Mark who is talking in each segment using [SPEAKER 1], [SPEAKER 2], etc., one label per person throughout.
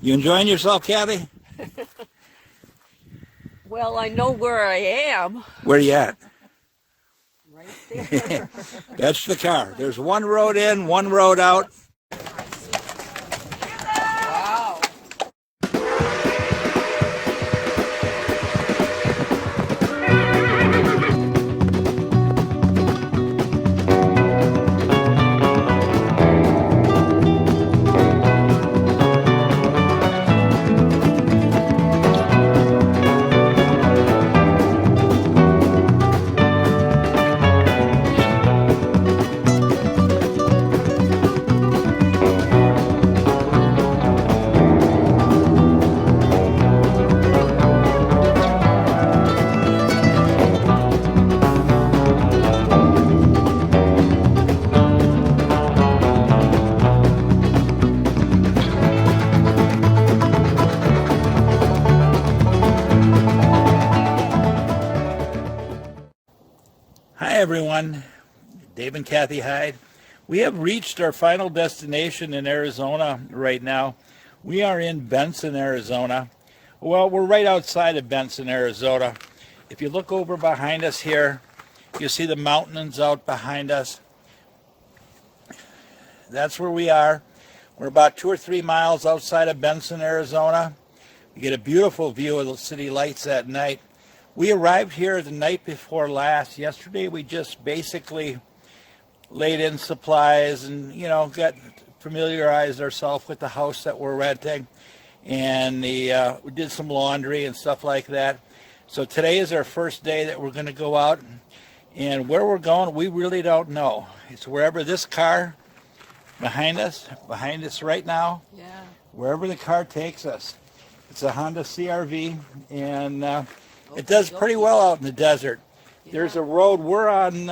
[SPEAKER 1] You enjoying yourself, Kathy?
[SPEAKER 2] Well, I know where I am.
[SPEAKER 1] Where are you at?
[SPEAKER 2] Right there.
[SPEAKER 1] That's the car. There's one road in, one road out.
[SPEAKER 2] Wow.
[SPEAKER 1] Hi, everyone. Dave and Kathy Hyde. We have reached our final destination in Arizona right now. We are in Benson, Arizona. Well, we're right outside of Benson, Arizona. If you look over behind us here, you see the mountains out behind us. That's where we are. We're about 2 or 3 miles outside of Benson, Arizona. You get a beautiful view of the city lights at night. We arrived here the night before last. Yesterday we just basically laid in supplies and, got familiarized ourselves with the house that we're renting. And we did some laundry and stuff like that. So today is our first day that we're going to go out. And where we're going, we really don't know. It's wherever this car behind us right now,
[SPEAKER 2] Yeah.
[SPEAKER 1] wherever the car takes us. It's a Honda CRV, and it does pretty well out in the desert.
[SPEAKER 2] Yeah.
[SPEAKER 1] There's a road. We're on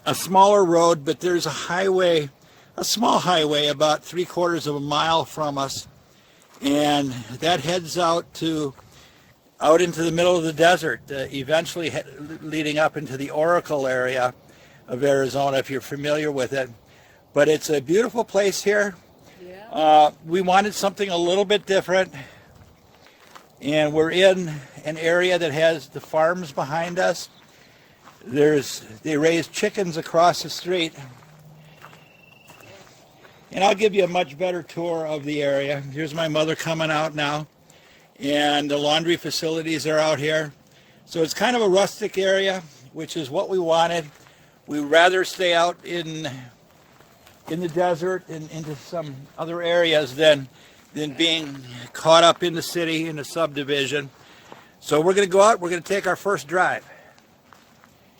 [SPEAKER 1] a smaller road, but there's a highway, a small highway about 3/4 of a mile from us, and that heads out into the middle of the desert, eventually leading up into the Oracle area of Arizona, if you're familiar with it. But it's a beautiful place here.
[SPEAKER 2] Yeah.
[SPEAKER 1] We wanted something a little bit different, and we're in an area that has the farms behind us. They raise chickens across the street, and I'll give you a much better tour of the area. Here's my mother coming out now, and the laundry facilities are out here. So it's kind of a rustic area, which is what we wanted. We'd rather stay out in the desert and into some other areas than being caught up in the city, in the subdivision. So we're going to go out. We're going to take our first drive.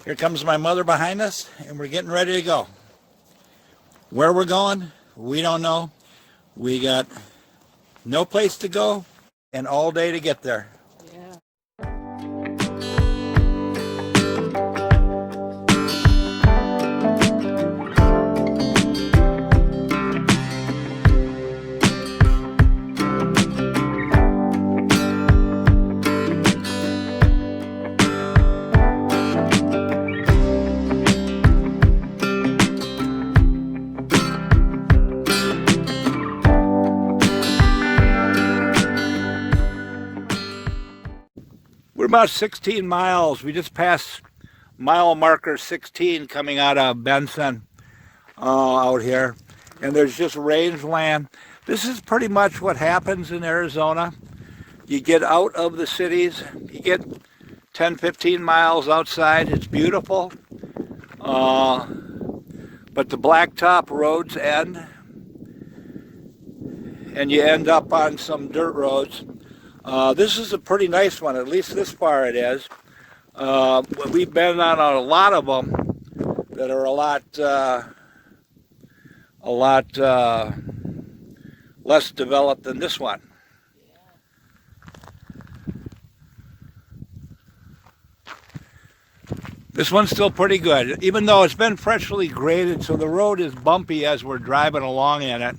[SPEAKER 1] Here comes my mother behind us, and we're getting ready to go. Where we're going, we don't know. We got no place to go and all day to get there.
[SPEAKER 2] Yeah.
[SPEAKER 1] We're about 16 miles. We just passed mile marker 16 coming out of Benson out here. And there's just rangeland. This is pretty much what happens in Arizona. You get out of the cities. You get 10, 15 miles outside. It's beautiful. But the blacktop roads end. And you end up on some dirt roads. This is a pretty nice one, at least this far it is. We've been on a lot of them that are a lot less developed than this one. This one's still pretty good, even though it's been freshly graded, so the road is bumpy as we're driving along in it.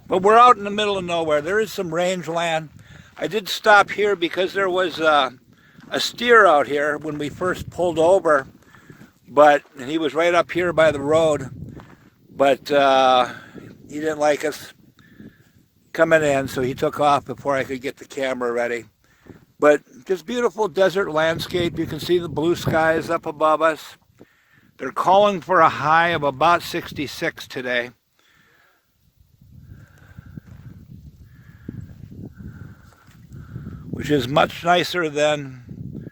[SPEAKER 1] But we're out in the middle of nowhere. There is some rangeland. I did stop here because there was a steer out here when we first pulled over, but he was right up here by the road. but he didn't like us coming in, so he took off before I could get the camera ready. But just beautiful desert landscape. You can see the blue skies up above us. They're calling for a high of about 66 today. Which is much nicer than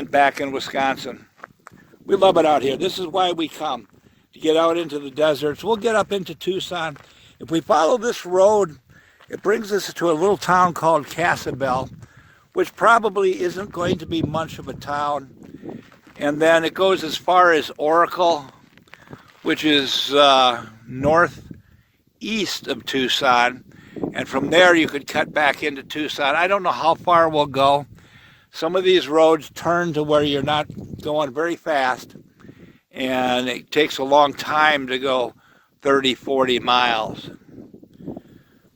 [SPEAKER 1] back in Wisconsin. We love it out here. This is why we come, to get out into the deserts. We'll get up into Tucson. If we follow this road, it brings us to a little town called Casabel, which probably isn't going to be much of a town. And then it goes as far as Oracle, which is northeast of Tucson. And from there you could cut back into Tucson. I don't know how far we'll go. Some of these roads turn to where you're not going very fast. And it takes a long time to go 30, 40 miles.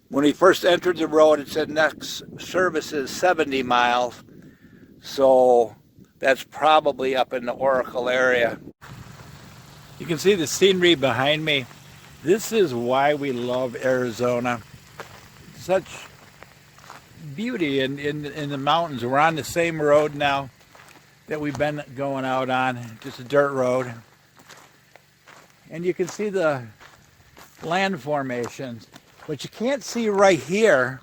[SPEAKER 1] When we first entered the road, it said next service is 70 miles. So that's probably up in the Oracle area. You can see the scenery behind me. This is why we love Arizona. Such beauty in the mountains. We're on the same road now that we've been going out on, just a dirt road. And you can see the land formations. What you can't see right here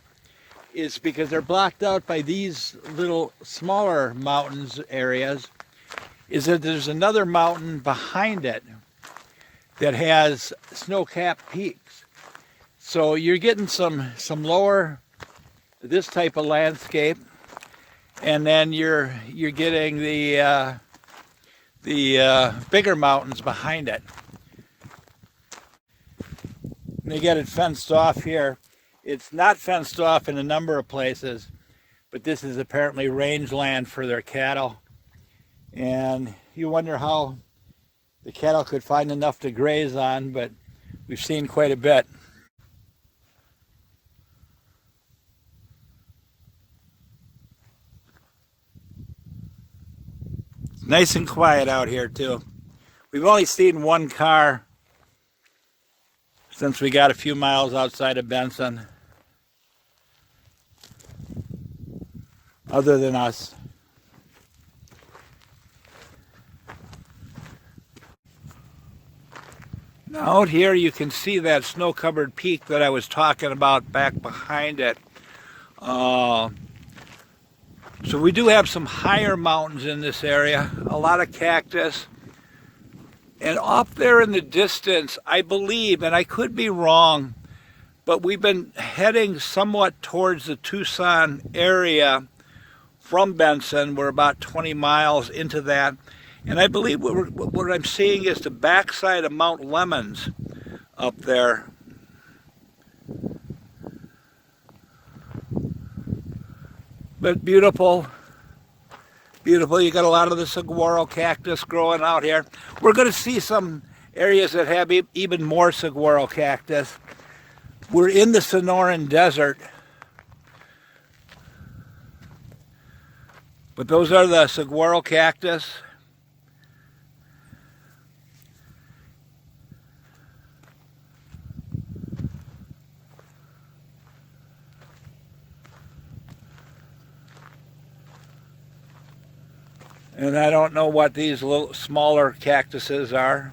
[SPEAKER 1] is because they're blocked out by these little smaller mountains areas, is that there's another mountain behind it that has snow-capped peaks. So you're getting some lower, this type of landscape, and then you're getting the bigger mountains behind it. And they get it fenced off here. It's not fenced off in a number of places, but this is apparently rangeland for their cattle. And you wonder how the cattle could find enough to graze on, but we've seen quite a bit. It's nice and quiet out here too. We've only seen one car since we got a few miles outside of Benson, other than us. Now out here you can see that snow-covered peak that I was talking about back behind it. So we do have some higher mountains in this area, a lot of cactus. And off there in the distance, I believe, and I could be wrong, but we've been heading somewhat towards the Tucson area from Benson. We're about 20 miles into that. And I believe what I'm seeing is the backside of Mount Lemons up there. But beautiful, beautiful. You got a lot of the saguaro cactus growing out here. We're going to see some areas that have even more saguaro cactus. We're in the Sonoran Dessert. But those are the saguaro cactus. And I don't know what these little smaller cactuses are.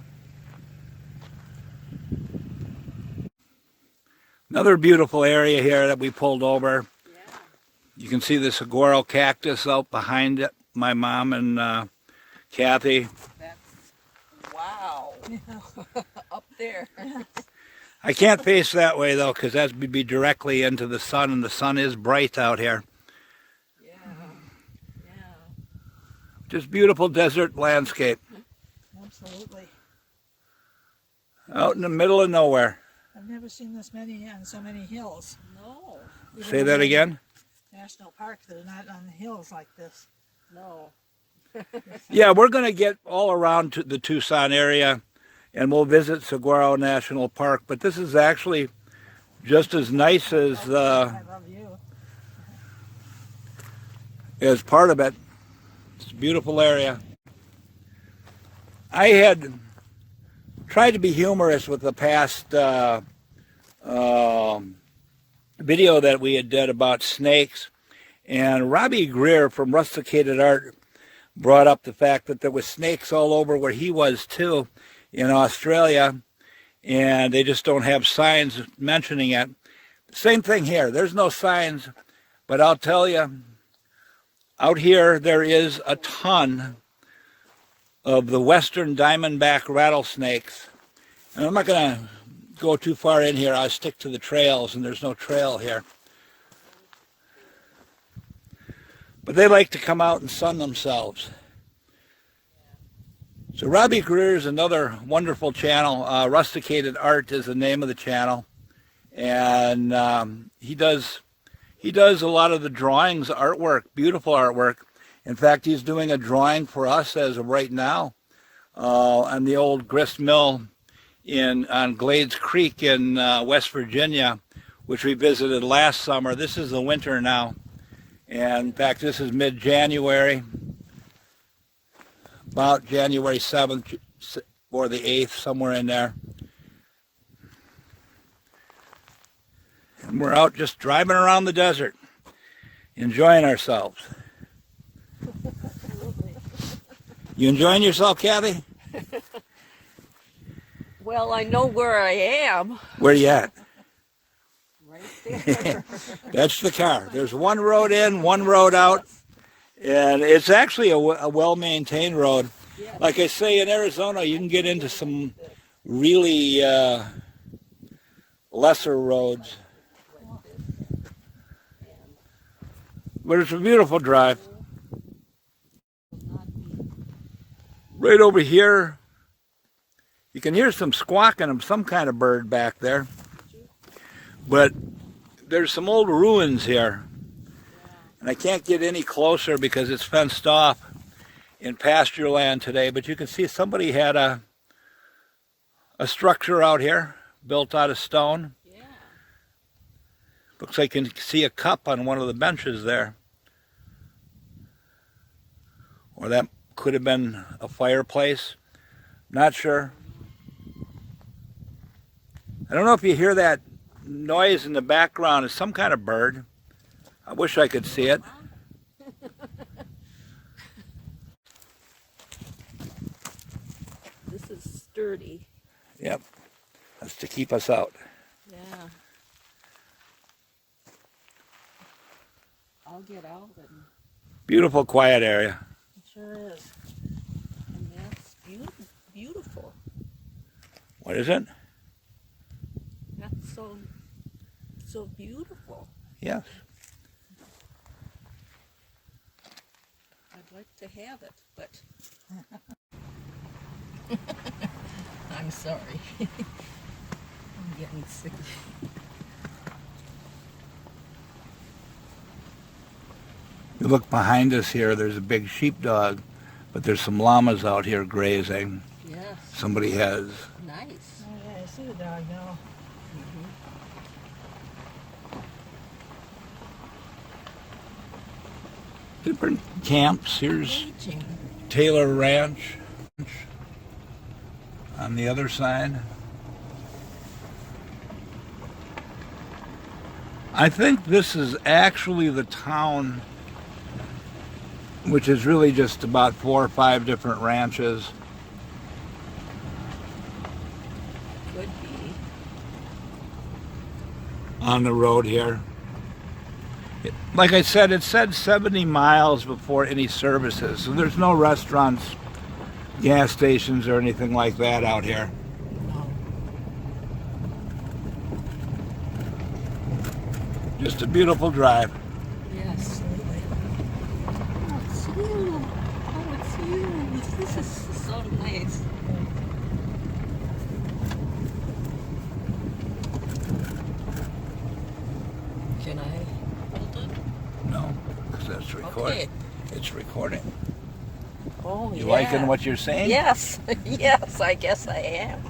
[SPEAKER 1] Another beautiful area here that we pulled over. Yeah. You can see the saguaro cactus out behind it. My mom and Kathy.
[SPEAKER 2] That's, wow. Up there.
[SPEAKER 1] I can't face that way though, because that would be directly into the sun, and the sun is bright out here. Just beautiful desert landscape.
[SPEAKER 3] Absolutely.
[SPEAKER 1] Out in the middle of nowhere.
[SPEAKER 3] I've never seen this many on so many hills.
[SPEAKER 2] No.
[SPEAKER 1] Say that again?
[SPEAKER 3] National parks that are not on hills like this.
[SPEAKER 2] No.
[SPEAKER 1] Yeah, we're going to get all around to the Tucson area, and we'll visit Saguaro National Park. But this is actually just as nice as
[SPEAKER 3] I love you.
[SPEAKER 1] as part of it. It's a beautiful area. I had tried to be humorous with the past video that we had did about snakes. And Robbie Greer from Rusticated Art brought up the fact that there was snakes all over where he was too in Australia, and they just don't have signs mentioning it. Same thing here. There's no signs, but I'll tell you, out here there is a ton of the western diamondback rattlesnakes. And I'm not going to go too far in here. I'll stick to the trails, and there's no trail here. But they like to come out and sun themselves. So Robbie Greer is another wonderful channel. Rusticated Art is the name of the channel. And he does a lot of the drawings, artwork, beautiful artwork. In fact, he's doing a drawing for us as of right now on the old grist mill on Glades Creek in West Virginia, which we visited last summer. This is the winter now. And in fact, this is mid-January, about January 7th or the 8th, somewhere in there. And we're out just driving around the desert, enjoying ourselves. You enjoying yourself, Kathy?
[SPEAKER 2] Well, I know where I am.
[SPEAKER 1] Where you at?
[SPEAKER 2] Right there.
[SPEAKER 1] That's the car. There's one road in, one road out, and it's actually a well-maintained road. Like I say, in Arizona, you can get into some really lesser roads. But it's a beautiful drive. Right over here, you can hear some squawking of some kind of bird back there. But there's some old ruins here. And I can't get any closer because it's fenced off in pasture land today. But you can see somebody had a structure out here built out of stone.
[SPEAKER 2] Yeah.
[SPEAKER 1] Looks like you can see a cup on one of the benches there. Or that could have been a fireplace. Not sure. I don't know if you hear that noise in the background. It's some kind of bird. I wish I could see it.
[SPEAKER 2] This is sturdy.
[SPEAKER 1] Yep. That's to keep us out.
[SPEAKER 2] Yeah. I'll get out and
[SPEAKER 1] Beautiful, quiet area.
[SPEAKER 2] it sure is. And that's beautiful.
[SPEAKER 1] What is it?
[SPEAKER 2] That's so beautiful.
[SPEAKER 1] Yes.
[SPEAKER 2] I'd like to have it, but I'm sorry. I'm getting sick.
[SPEAKER 1] You look behind us here, there's a big sheepdog, but there's some llamas out here grazing.
[SPEAKER 2] Yes.
[SPEAKER 1] Somebody has.
[SPEAKER 2] Nice.
[SPEAKER 3] Oh yeah, I see the dog now.
[SPEAKER 1] Different camps. Here's
[SPEAKER 2] Aging.
[SPEAKER 1] Taylor Ranch on the other side. I think this is actually the town, which is really just about 4 or 5 different ranches.
[SPEAKER 2] Could be.
[SPEAKER 1] On the road here. Like I said, it said 70 miles before any services, so there's no restaurants, gas stations, or anything like that out here.
[SPEAKER 2] No.
[SPEAKER 1] Just a beautiful drive.
[SPEAKER 2] Yes. Oh, it's you. Oh, it's you. This is so nice. Can I hold it?
[SPEAKER 1] No, because that's recording.
[SPEAKER 2] Okay.
[SPEAKER 1] It's recording.
[SPEAKER 2] Oh,
[SPEAKER 1] You
[SPEAKER 2] yeah.
[SPEAKER 1] liking what you're saying?
[SPEAKER 2] Yes. Yes, I guess I am.